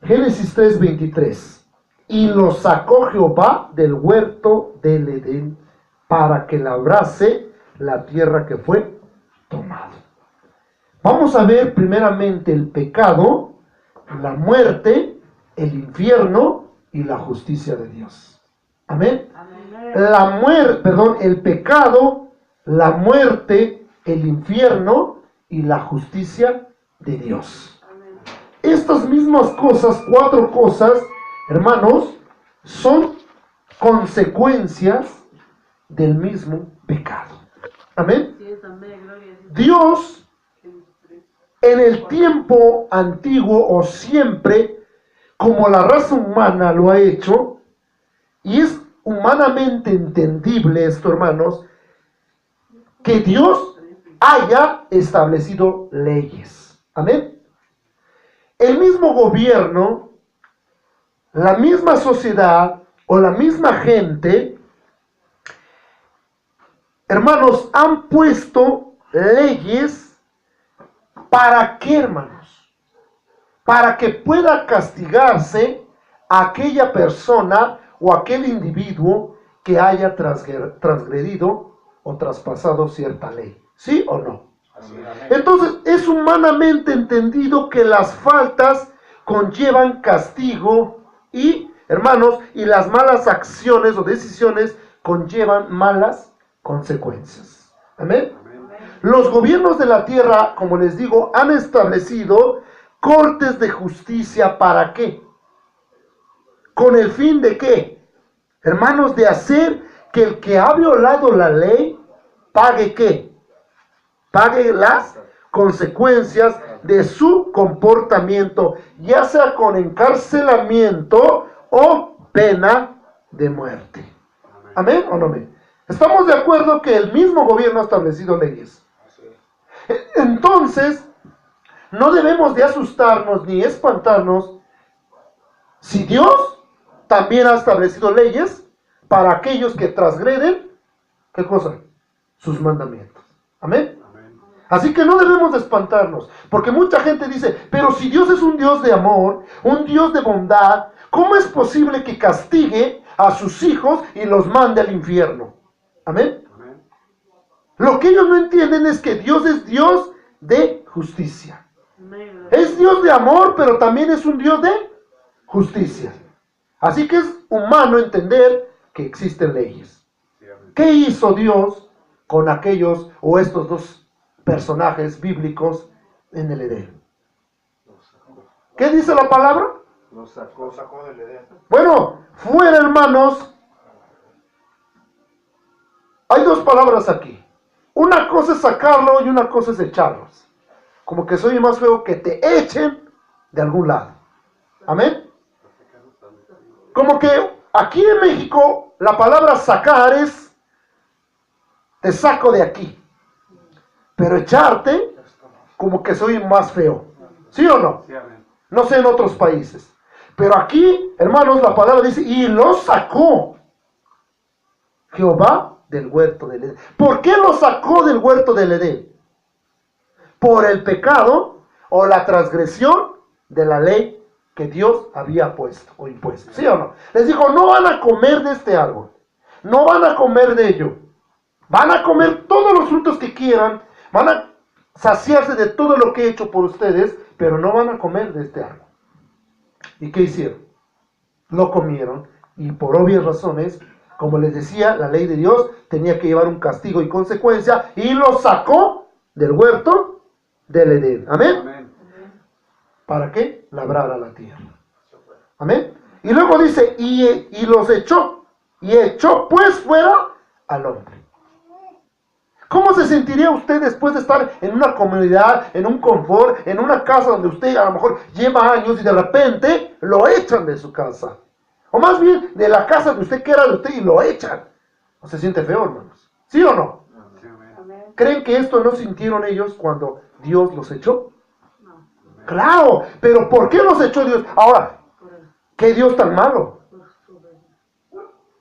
Génesis 3:23. Y lo sacó Jehová del huerto del Edén para que labrase la tierra que fue tomada. Vamos a ver primeramente el pecado, la muerte, el infierno y la justicia de Dios. Amén. El pecado, la muerte, el infierno y la justicia de Dios. Estas mismas cosas, 4 cosas, hermanos, son consecuencias del mismo pecado. Amén. Dios, en el tiempo antiguo o siempre, como la raza humana lo ha hecho, y es humanamente entendible esto, hermanos, que Dios haya establecido leyes. Amén. El mismo gobierno, la misma sociedad o la misma gente, hermanos, han puesto leyes. ¿Para qué, hermanos? Para que pueda castigarse a aquella persona o aquel individuo que haya transgredido o traspasado cierta ley. ¿Sí o no? Entonces, es humanamente entendido que las faltas conllevan castigo y, hermanos, y las malas acciones o decisiones conllevan malas consecuencias. Amén. Los gobiernos de la tierra, como les digo, han establecido cortes de justicia. ¿Para qué? ¿Con el fin de qué? Hermanos, de hacer que el que ha violado la ley pague ¿qué? Pague las consecuencias de su comportamiento, ya sea con encarcelamiento o pena de muerte. ¿Amén o no amén? Estamos de acuerdo que el mismo gobierno ha establecido leyes. Entonces, no debemos de asustarnos ni espantarnos si Dios también ha establecido leyes para aquellos que transgreden, ¿qué cosa? Sus mandamientos. ¿Amén? Así que no debemos de espantarnos, porque mucha gente dice, pero si Dios es un Dios de amor, un Dios de bondad, ¿cómo es posible que castigue a sus hijos y los mande al infierno? ¿Amén? Lo que ellos no entienden es que Dios es Dios de justicia. Es Dios de amor, pero también es un Dios de justicia. Así que es humano entender que existen leyes. ¿Qué hizo Dios con aquellos o estos dos personajes bíblicos en el Edén? ¿Qué dice la palabra? Los sacó del Edén. Bueno, fuera, hermanos, hay dos palabras aquí. Una cosa es sacarlo y una cosa es echarlos. Como que soy más feo que te echen de algún lado. ¿Amén? Como que aquí en México la palabra sacar es te saco de aquí. Pero echarte, como que soy más feo. ¿Sí o no? No sé en otros países. Pero aquí, hermanos, la palabra dice, y lo sacó Jehová del huerto del Edén. ¿Por qué lo sacó del huerto del Edén? Por el pecado o la transgresión de la ley que Dios había puesto o impuesto. ¿Sí o no? Les dijo, no van a comer de este árbol. No van a comer de ello. Van a comer todos los frutos que quieran. Van a saciarse de todo lo que he hecho por ustedes, pero no van a comer de este árbol. ¿Y qué hicieron? Lo comieron y por obvias razones, como les decía, la ley de Dios tenía que llevar un castigo y consecuencia y lo sacó del huerto del Edén. ¿Amén? ¿Para qué? Labrara la tierra. ¿Amén? Y luego dice, y los echó, y echó pues fuera al hombre. ¿Cómo se sentiría usted después de estar en una comunidad, en un confort, en una casa donde usted a lo mejor lleva años y de repente lo echan de su casa? O más bien, de la casa de usted que era de usted y lo echan. ¿No se siente feo, hermanos? ¿Sí o no? ¿Creen que esto no sintieron ellos cuando Dios los echó? Claro, pero ¿por qué los echó Dios? Ahora, ¿qué Dios tan malo?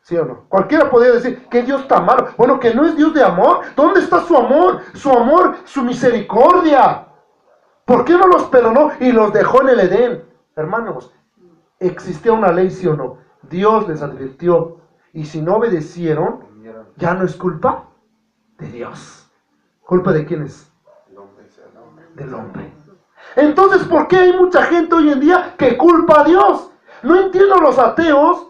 ¿Sí o no? Cualquiera podría decir, ¿qué Dios tan malo? Bueno, que no es Dios de amor. ¿Dónde está su amor? Su amor, su misericordia. ¿Por qué no los perdonó y los dejó en el Edén? Hermanos, existía una ley, ¿sí o no? Dios les advirtió, y si no obedecieron, ya no es culpa de Dios. ¿Culpa de quién es? Del hombre. Entonces, ¿por qué hay mucha gente hoy en día que culpa a Dios? No entiendo los ateos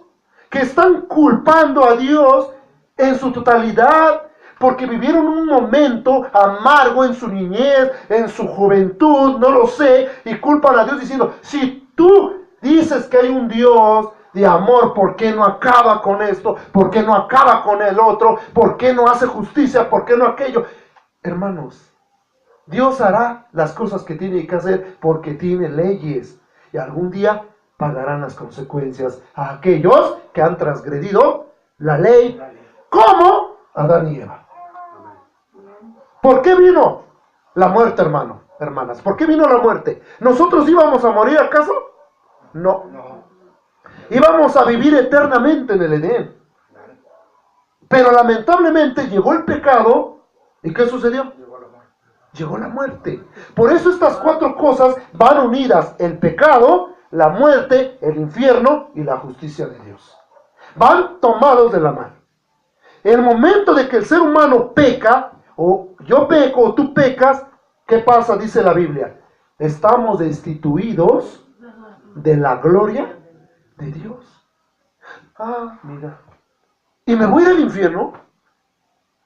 que están culpando a Dios en su totalidad, porque vivieron un momento amargo en su niñez, en su juventud, no lo sé, y culpan a Dios diciendo, si tú dices que hay un Dios de amor, ¿por qué no acaba con esto? ¿Por qué no acaba con el otro? ¿Por qué no hace justicia? ¿Por qué no aquello? Hermanos, Dios hará las cosas que tiene que hacer porque tiene leyes, y algún día pagarán las consecuencias a aquellos que han transgredido la ley, como Adán y Eva. ¿Por qué vino la muerte, hermanas? ¿Por qué vino la muerte? ¿Nosotros íbamos a morir acaso? No. Íbamos a vivir eternamente en el Edén. Pero lamentablemente llegó el pecado, ¿y qué sucedió? Llegó la muerte. Por eso estas 4 cosas van unidas: el pecado, la muerte, el infierno y la justicia de Dios. Van tomados de la mano. El momento de que el ser humano peca, o yo peco o tú pecas, ¿qué pasa? Dice la Biblia: estamos destituidos de la gloria de Dios. Ah, mira. ¿Y me voy al infierno?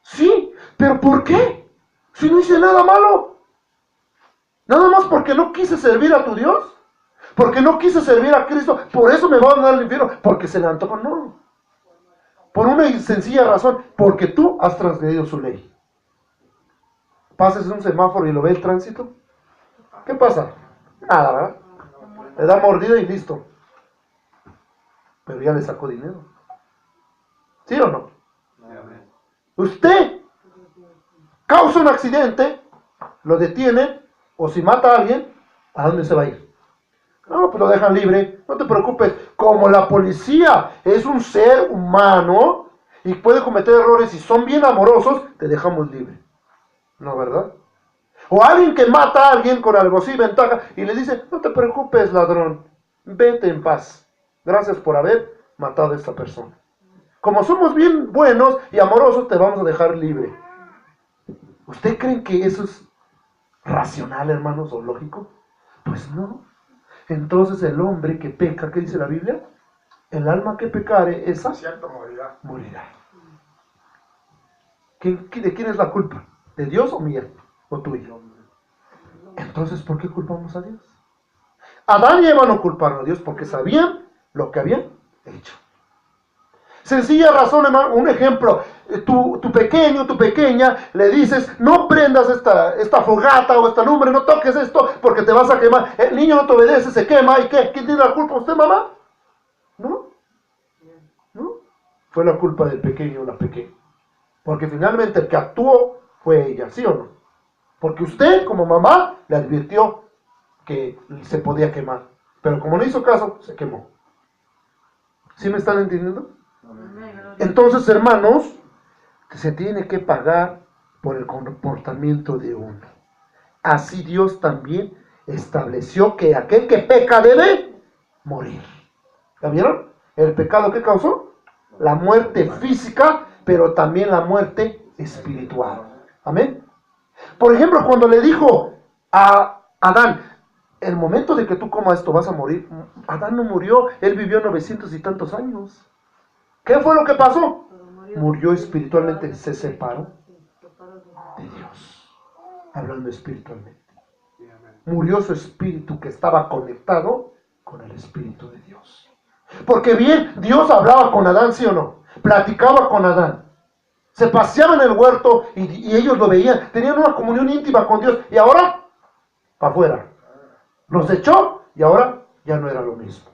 Sí, pero ¿por qué? Si no hice nada malo. Nada más porque no quise servir a tu Dios. Porque no quise servir a Cristo. Por eso me voy a mandar al infierno. Porque se le antojó. No. Por una sencilla razón. Porque tú has transgredido su ley. Pasas un semáforo y lo ve el tránsito. ¿Qué pasa? Nada, ¿verdad? Le da mordida y listo. Pero ya le sacó dinero. ¿Sí o no? Usted causa un accidente, lo detienen, o si mata a alguien, ¿a dónde se va a ir? No, pues lo dejan libre, no te preocupes. Como la policía es un ser humano y puede cometer errores y son bien amorosos, te dejamos libre. ¿No, verdad? O alguien que mata a alguien con algo así, ventaja, y le dice, no te preocupes, ladrón, vete en paz. Gracias por haber matado a esta persona. Como somos bien buenos y amorosos, te vamos a dejar libre. ¿Usted creen que eso es racional, hermanos, o lógico? Pues no. Entonces el hombre que peca, ¿qué dice la Biblia? El alma que pecare, esa morirá. ¿De quién es la culpa? ¿De Dios o mía? ¿O tuya? Entonces, ¿por qué culpamos a Dios? Adán y Eva no culparon a Dios porque sabían lo que habían hecho. Sencilla razón, hermano, un ejemplo. Tu pequeño, tu pequeña, le dices, no prendas esta fogata o esta lumbre, no toques esto porque te vas a quemar. El niño no te obedece, se quema. ¿Y qué? ¿Quién tiene la culpa? ¿Usted, mamá? ¿No? Fue la culpa del pequeño o la pequeña. Porque finalmente el que actuó fue ella, ¿sí o no? Porque usted, como mamá, le advirtió que se podía quemar. Pero como no hizo caso, se quemó. ¿Sí me están entendiendo? Entonces, hermanos, se tiene que pagar por el comportamiento de uno. Así Dios también estableció que aquel que peca debe morir. ¿Ya vieron? El pecado que causó la muerte física, pero también la muerte espiritual. Amén. Por ejemplo, cuando le dijo a Adán, el momento de que tú comas esto vas a morir. Adán no murió, él vivió 900 y tantos años. ¿Qué fue lo que pasó? Murió espiritualmente, se separó de Dios, hablando espiritualmente. Murió su espíritu que estaba conectado con el espíritu de Dios. Porque bien, Dios hablaba con Adán, ¿sí o no? Platicaba con Adán. Se paseaba en el huerto y ellos lo veían. Tenían una comunión íntima con Dios. Y ahora, para afuera. Los echó y ahora ya no era lo mismo.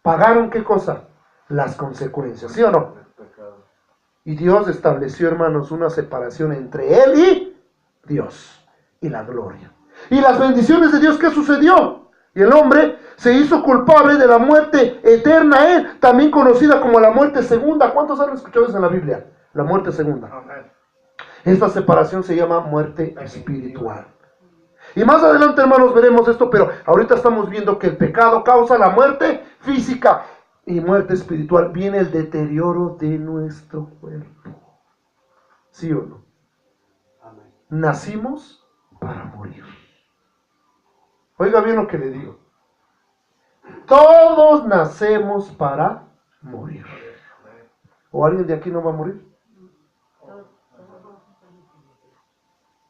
¿Pagaron qué cosa? Las consecuencias, ¿sí o no? Y Dios estableció, hermanos, una separación entre Él y Dios. Y la gloria. Y las bendiciones de Dios, ¿qué sucedió? Y el hombre se hizo culpable de la muerte eterna, Él, también conocida como la muerte segunda. ¿Cuántos han escuchado eso en la Biblia? La muerte segunda. Esta separación se llama muerte espiritual. Y más adelante, hermanos, veremos esto, pero ahorita estamos viendo que el pecado causa la muerte física y muerte espiritual. Viene el deterioro de nuestro cuerpo. ¿Sí o no? Amén. Nacimos para morir. Oiga bien lo que le digo. Todos nacemos para morir. ¿O alguien de aquí no va a morir?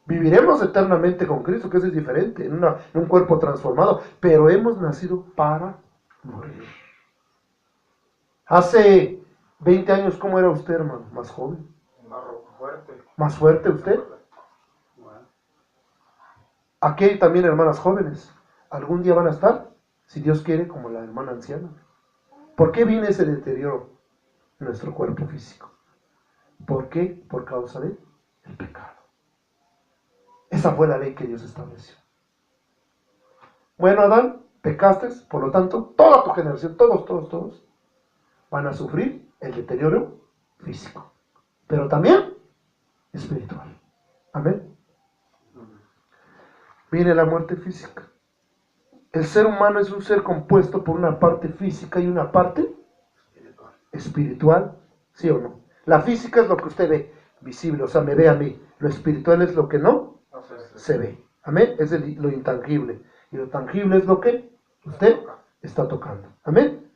Viviremos eternamente con Cristo, que eso es diferente, en un cuerpo transformado, pero hemos nacido para morir. Hace 20 años, ¿cómo era usted, hermano? ¿Más joven? Más fuerte. ¿Más fuerte usted? Aquí hay también hermanas jóvenes. Algún día van a estar, si Dios quiere, como la hermana anciana. ¿Por qué viene ese deterioro en nuestro cuerpo físico? ¿Por qué? Por causa del pecado. Esa fue la ley que Dios estableció. Bueno, Adán, pecaste, por lo tanto, toda tu generación, todos, van a sufrir el deterioro físico, pero también espiritual. Amén. Viene la muerte física. El ser humano es un ser compuesto por una parte física y una parte espiritual, ¿sí o no? La física es lo que usted ve, visible, o sea, me ve a mí. Lo espiritual es lo que no se ve. Amén. Es lo intangible. Y lo tangible es lo que usted está tocando. Amén.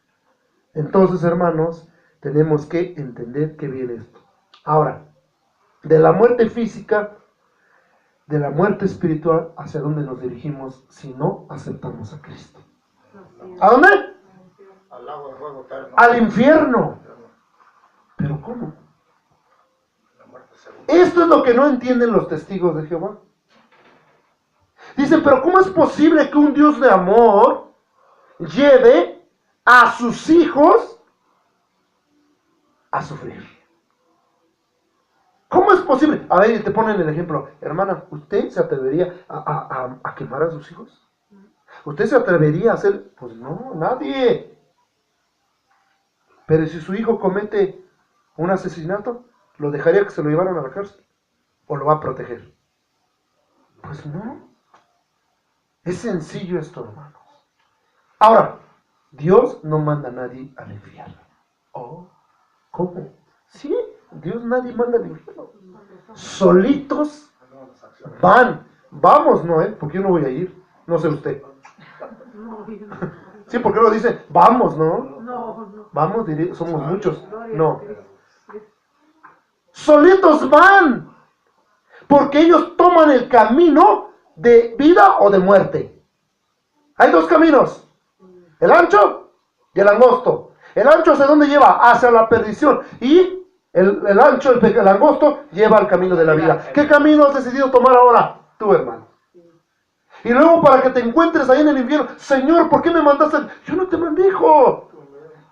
Entonces, hermanos, tenemos que entender que viene esto. Ahora, de la muerte física, de la muerte espiritual, ¿hacia dónde nos dirigimos si no aceptamos a Cristo? ¿A dónde? Al lago de fuego eterno. Al infierno. ¿Pero cómo? Esto es lo que no entienden los testigos de Jehová. Dicen, pero ¿cómo es posible que un Dios de amor lleve a sus hijos a sufrir? ¿Cómo es posible? A ver, te ponen el ejemplo. Hermana, ¿usted se atrevería a quemar a sus hijos? ¿Usted se atrevería a hacer? Pues no, nadie. Pero si su hijo comete un asesinato, ¿lo dejaría que se lo llevaran a la cárcel? ¿O lo va a proteger? Pues no. Es sencillo esto, hermanos. Ahora, Dios no manda a nadie al infierno. Oh, ¿cómo? Sí, Dios nadie manda al infierno. Solitos van. Vamos, no, porque yo no voy a ir. No sé usted. Sí, porque lo dice, vamos, ¿no? Vamos, somos muchos. No. Solitos van. Porque ellos toman el camino de vida o de muerte. Hay dos caminos. El ancho y el angosto. El ancho ¿hacia dónde lleva? Hacia la perdición. Y el ancho, el angosto, lleva al camino de la vida. ¿Qué camino has decidido tomar ahora? Tú, hermano. Y luego para que te encuentres ahí en el infierno, Señor, ¿por qué me mandaste? Yo no te mandé, hijo.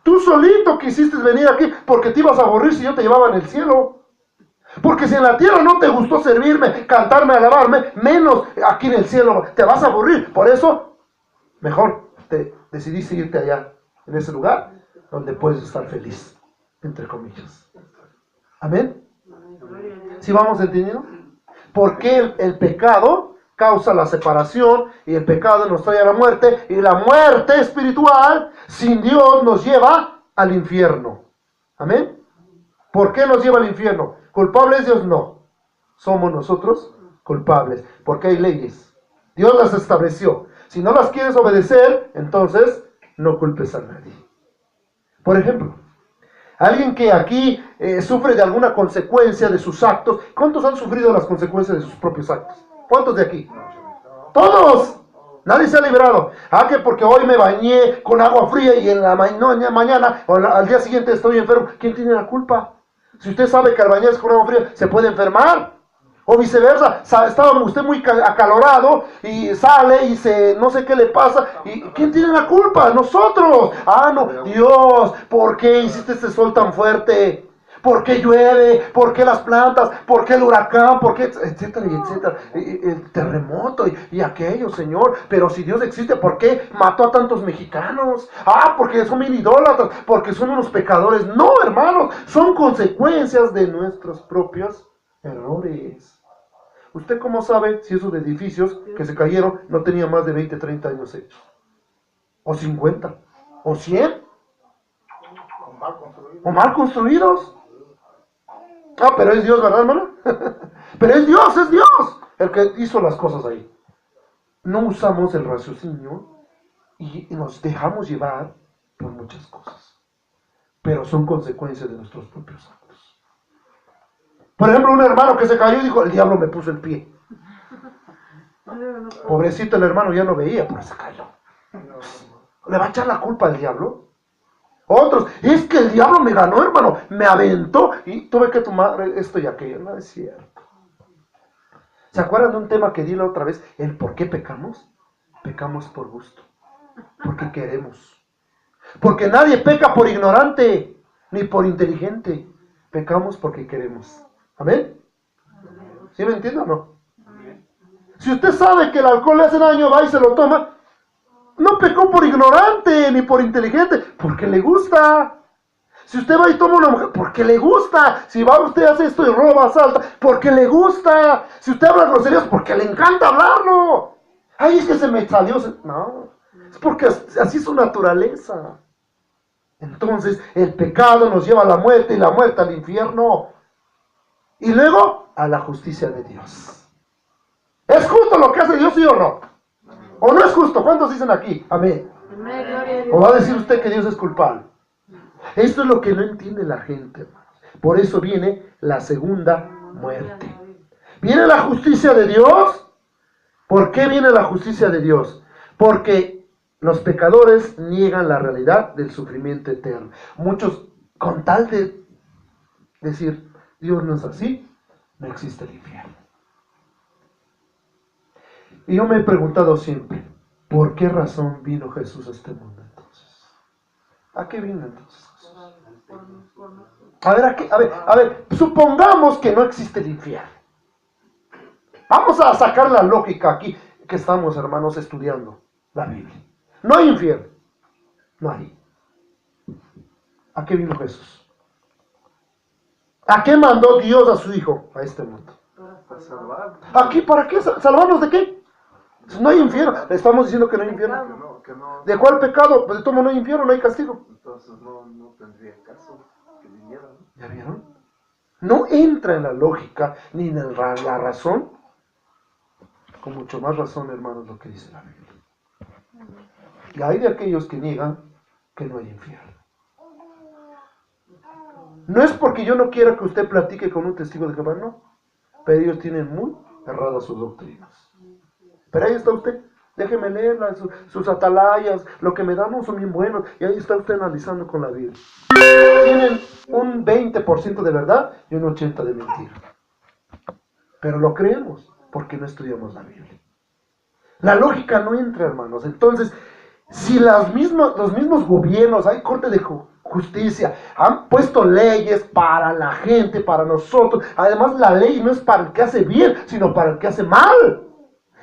Tú solito quisiste venir aquí porque te ibas a aburrir si yo te llevaba en el cielo. Porque si en la tierra no te gustó servirme, cantarme, alabarme, menos aquí en el cielo te vas a aburrir. Por eso, mejor te decidiste irte allá, en ese lugar donde puedes estar feliz, entre comillas. Amén. ¿Sí vamos entendiendo? Porque el pecado causa la separación y el pecado nos trae a la muerte, y la muerte espiritual sin Dios nos lleva al infierno. Amén. ¿Por qué nos lleva al infierno? ¿Culpable es Dios? No. Somos nosotros culpables, porque hay leyes. Dios las estableció. Si no las quieres obedecer, entonces no culpes a nadie. Por ejemplo, alguien que aquí sufre de alguna consecuencia de sus actos. ¿Cuántos han sufrido las consecuencias de sus propios actos? ¿Cuántos de aquí? ¡Todos! Nadie se ha librado. Que porque hoy me bañé con agua fría y en la mañana o al día siguiente estoy enfermo. ¿Quién tiene la culpa? Si usted sabe que al bañarse con agua fría se puede enfermar. O viceversa, estaba usted muy acalorado y sale y no sé qué le pasa. ¿Y quién tiene la culpa? Nosotros. No, Dios, ¿por qué hiciste este sol tan fuerte? ¿Por qué llueve? ¿Por qué las plantas? ¿Por qué el huracán? ¿Por qué? Etcétera y etcétera. El terremoto y aquello, Señor. Pero si Dios existe, ¿por qué mató a tantos mexicanos? Porque son mil idólatras, porque son unos pecadores. No, hermanos, son consecuencias de nuestros propios errores. ¿Usted cómo sabe si esos edificios que se cayeron no tenían más de 20, 30 años hechos? ¿O 50? ¿O 100? O mal construido. ¿O mal construidos? Ah, pero es Dios, ¿verdad, hermano? Pero es Dios el que hizo las cosas ahí. No usamos el raciocinio y nos dejamos llevar por muchas cosas, pero son consecuencias de nuestros propios actos. Por ejemplo, un hermano que se cayó y dijo, el diablo me puso el pie. Pobrecito el hermano, ya no veía, pero se cayó. ¿Le va a echar la culpa al diablo? Otros, es que el diablo me ganó, hermano, me aventó y tuve que tomar esto y aquello. No es cierto. ¿Se acuerdan de un tema que di la otra vez? El por qué pecamos. Pecamos por gusto, porque queremos. Porque nadie peca por ignorante, ni por inteligente. Pecamos porque queremos. ¿Amén? ¿Sí me entiende o no? Si usted sabe que el alcohol le hace daño, va y se lo toma, no pecó por ignorante, ni por inteligente, porque le gusta. Si usted va y toma una mujer, porque le gusta. Si va usted hace esto y roba, asalta, porque le gusta. Si usted habla groserías, porque le encanta hablarlo. Ay, es que se me salió. No, es porque así es su naturaleza. Entonces, el pecado nos lleva a la muerte y la muerte al infierno. Y luego, a la justicia de Dios. ¿Es justo lo que hace Dios, sí o no? ¿O no es justo? ¿Cuántos dicen aquí? Amén. ¿O va a decir usted que Dios es culpable? Esto es lo que no entiende la gente, hermanos. Por eso viene la segunda muerte. Viene la justicia de Dios. ¿Por qué viene la justicia de Dios? Porque los pecadores niegan la realidad del sufrimiento eterno. Muchos, con tal de decir, Dios no es así, no existe el infierno. Y yo me he preguntado siempre, ¿por qué razón vino Jesús a este mundo entonces? ¿A qué vino entonces Jesús? A ver, supongamos que no existe el infierno. Vamos a sacar la lógica aquí que estamos, hermanos, estudiando la Biblia. No hay infierno. No hay. ¿A qué vino Jesús? ¿A qué mandó Dios a su Hijo a este mundo? Para salvar. ¿Aquí para qué? ¿Salvarnos de qué? No hay infierno. Le estamos diciendo que no hay infierno. Que no. ¿De cuál pecado? Pues de todo no hay infierno, no hay castigo. Entonces no tendría caso que viniera, ¿no? ¿Ya vieron? No entra en la lógica ni en la razón. Con mucho más razón, hermanos, lo que dice la Biblia. Y hay de aquellos que niegan que no hay infierno. No es porque yo no quiera que usted platique con un testigo de Jehová, no. Pero ellos tienen muy erradas sus doctrinas. Pero ahí está usted. Déjeme leerlas, sus atalayas, lo que me dan no son bien buenos. Y ahí está usted analizando con la Biblia. Tienen un 20% de verdad y un 80% de mentira. Pero lo creemos porque no estudiamos la Biblia. La lógica no entra, hermanos. Entonces, si los mismos gobiernos, hay corte de justicia, han puesto leyes para la gente, para nosotros. Además, la ley no es para el que hace bien, sino para el que hace mal.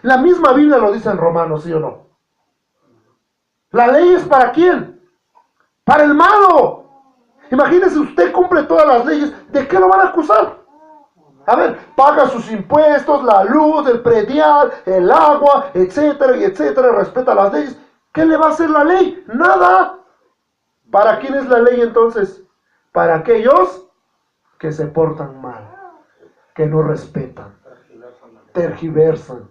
La misma Biblia lo dice en Romanos, ¿sí o no? La ley es ¿para quién? Para el malo. Imagínese, usted cumple todas las leyes, ¿de qué lo van a acusar? A ver, paga sus impuestos, la luz, el predial, el agua, etcétera, y etcétera, respeta las leyes. ¿Qué le va a hacer la ley? Nada. ¿Para quién es la ley entonces? Para aquellos que se portan mal, que no respetan, tergiversan,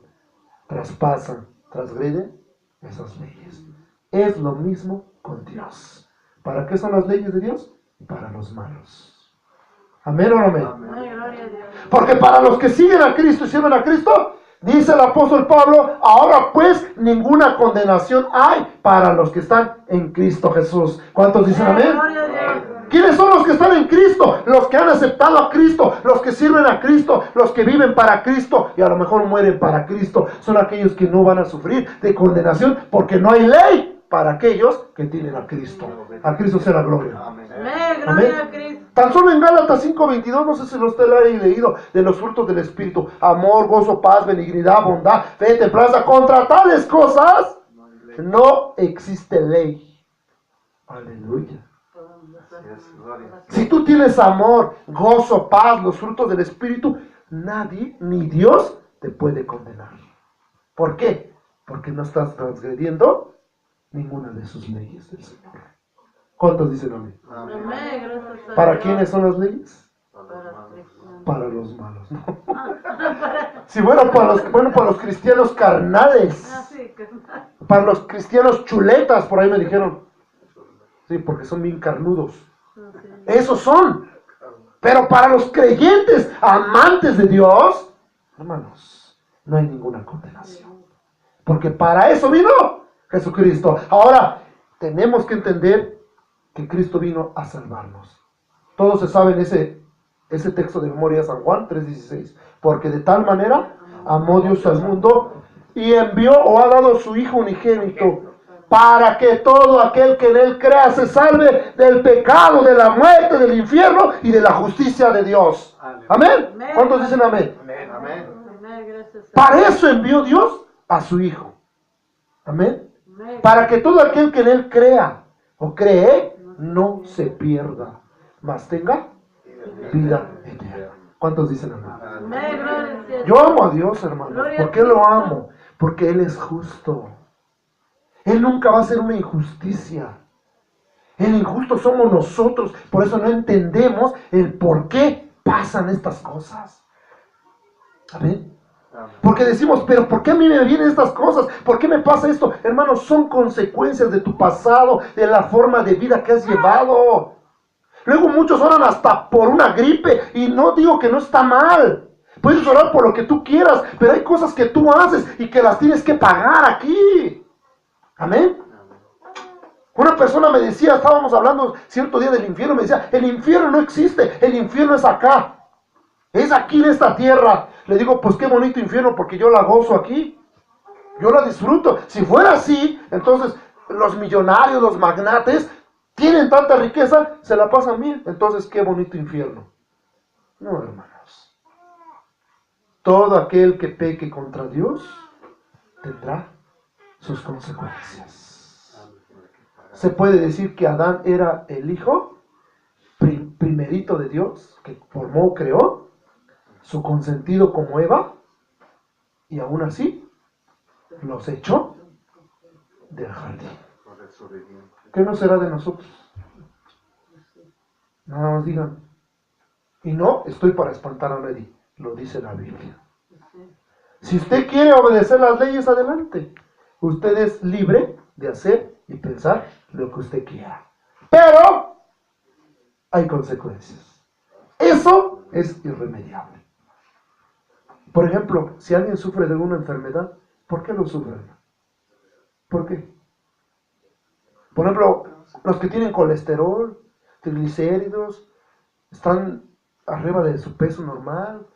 traspasan, transgreden esas leyes. Es lo mismo con Dios. ¿Para qué son las leyes de Dios? Para los malos. ¿Amén o no amén? Porque para los que siguen a Cristo y sirven a Cristo, dice el apóstol Pablo, ahora pues ninguna condenación hay para los que están en Cristo Jesús. ¿Cuántos dicen amén? ¿Quiénes son los que están en Cristo? Los que han aceptado a Cristo, los que sirven a Cristo, los que viven para Cristo y a lo mejor mueren para Cristo. Son aquellos que no van a sufrir de condenación porque no hay ley para aquellos que tienen a Cristo. A Cristo sea la gloria. Amén. Tan solo en Gálatas 5:22, no sé si usted lo ha leído, de los frutos del Espíritu: amor, gozo, paz, benignidad, bondad, fe, templanza. Contra tales cosas no existe ley. Aleluya. Si tú tienes amor, gozo, paz, los frutos del Espíritu, nadie, ni Dios, te puede condenar. ¿Por qué? Porque no estás transgrediendo ninguna de sus leyes del Señor. ¿Cuántos dicen amén? Amén. ¿Para quiénes son las leyes? Para Para los malos, ¿no? Si fuera para los cristianos carnales, para los cristianos chuletas, por ahí me dijeron. Sí, porque son bien carnudos. Esos son. Pero para los creyentes, amantes de Dios, hermanos, no hay ninguna condenación. Porque para eso vino Jesucristo. Ahora, tenemos que entender que Cristo vino a salvarnos. Todos se saben ese texto de memoria, San Juan 3:16. Porque de tal manera amó Dios al mundo y envió o ha dado su Hijo unigénito, para que todo aquel que en él crea se salve del pecado, de la muerte, del infierno y de la justicia de Dios. ¿Amén? ¿Cuántos dicen amén? Amén. Amén. Para eso envió Dios a su Hijo. ¿Amén? Para que todo aquel que en él crea o cree no se pierda, mas tenga vida eterna. ¿Cuántos dicen amén? Yo amo a Dios, hermanos. ¿Por qué lo amo? Porque Él es justo. Él nunca va a hacer una injusticia. El injusto somos nosotros. Por eso no entendemos el por qué pasan estas cosas. ¿Amén? Porque decimos, pero ¿por qué a mí me vienen estas cosas? ¿Por qué me pasa esto? Hermanos, son consecuencias de tu pasado, de la forma de vida que has llevado. Luego muchos oran hasta por una gripe, y no digo que no está mal. Puedes orar por lo que tú quieras, pero hay cosas que tú haces y que las tienes que pagar aquí. Amén. Una persona me decía, estábamos hablando cierto día del infierno, me decía, el infierno no existe, el infierno es acá. Es aquí en esta tierra. Le digo, pues qué bonito infierno, porque yo la gozo aquí. Yo la disfruto. Si fuera así, entonces los millonarios, los magnates, tienen tanta riqueza, se la pasan bien. Entonces, qué bonito infierno. No, hermanos. Todo aquel que peque contra Dios tendrá sus consecuencias. Se puede decir que Adán era el hijo primerito de Dios, que formó, creó, su consentido como Eva, y aún así los echó del jardín. ¿Qué no será de nosotros? Nada más digan. Y no estoy para espantar a nadie, lo dice la Biblia. Si usted quiere obedecer las leyes, adelante. Usted es libre de hacer y pensar lo que usted quiera. Pero hay consecuencias. Eso es irremediable. Por ejemplo, si alguien sufre de una enfermedad, ¿por qué lo sufren? ¿Por qué? Por ejemplo, los que tienen colesterol, triglicéridos, están arriba de su peso normal,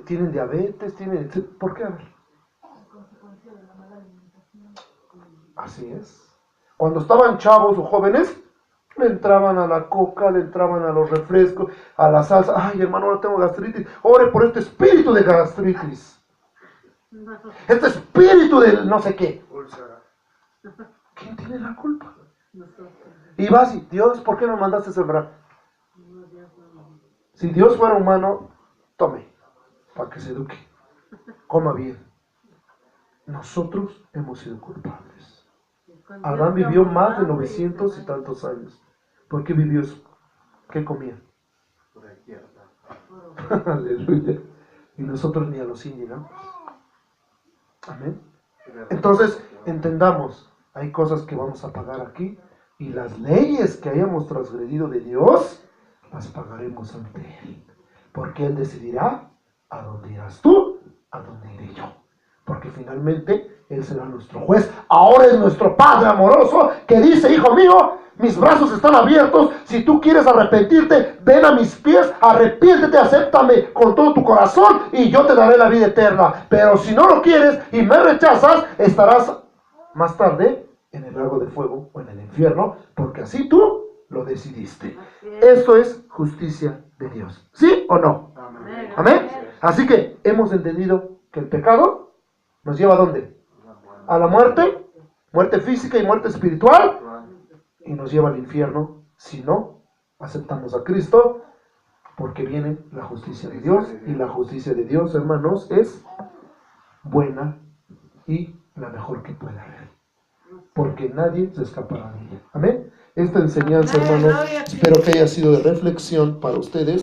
tienen diabetes, ¿por qué? A ver. Así es. Cuando estaban chavos o jóvenes, le entraban a la coca, le entraban a los refrescos, a la salsa. Ay, hermano, ahora tengo gastritis. Ore por este espíritu de gastritis. Este espíritu de no sé qué. ¿Quién tiene la culpa? Y vas y, Dios, ¿por qué no mandaste sembrar? Si Dios fuera humano, tome, para que se eduque. Coma bien. Nosotros hemos sido culpables. Adán vivió más de 900 y tantos años. ¿Por qué vivió eso? ¿Qué comía? Aleluya. Y nosotros ni a los 100 llegamos. Amén. Entonces, entendamos, hay cosas que vamos a pagar aquí, y las leyes que hayamos transgredido de Dios, las pagaremos ante Él. Porque Él decidirá a dónde irás tú, a dónde iré yo. Porque finalmente Él será nuestro juez. Ahora es nuestro Padre amoroso que dice, hijo mío, mis brazos están abiertos. Si tú quieres arrepentirte, ven a mis pies, arrepiéntete, acéptame con todo tu corazón y yo te daré la vida eterna. Pero si no lo quieres y me rechazas, estarás más tarde en el lago de fuego o en el infierno, porque así tú lo decidiste. Esto es justicia de Dios. ¿Sí o no? Amén. Amén. Así que hemos entendido que el pecado nos lleva ¿a dónde? A la muerte, muerte física y muerte espiritual, y nos lleva al infierno si no aceptamos a Cristo, porque viene la justicia de Dios, y la justicia de Dios, hermanos, es buena y la mejor que pueda haber. Porque nadie se escapará de ella. Amén. Esta enseñanza, hermanos, espero que haya sido de reflexión para ustedes.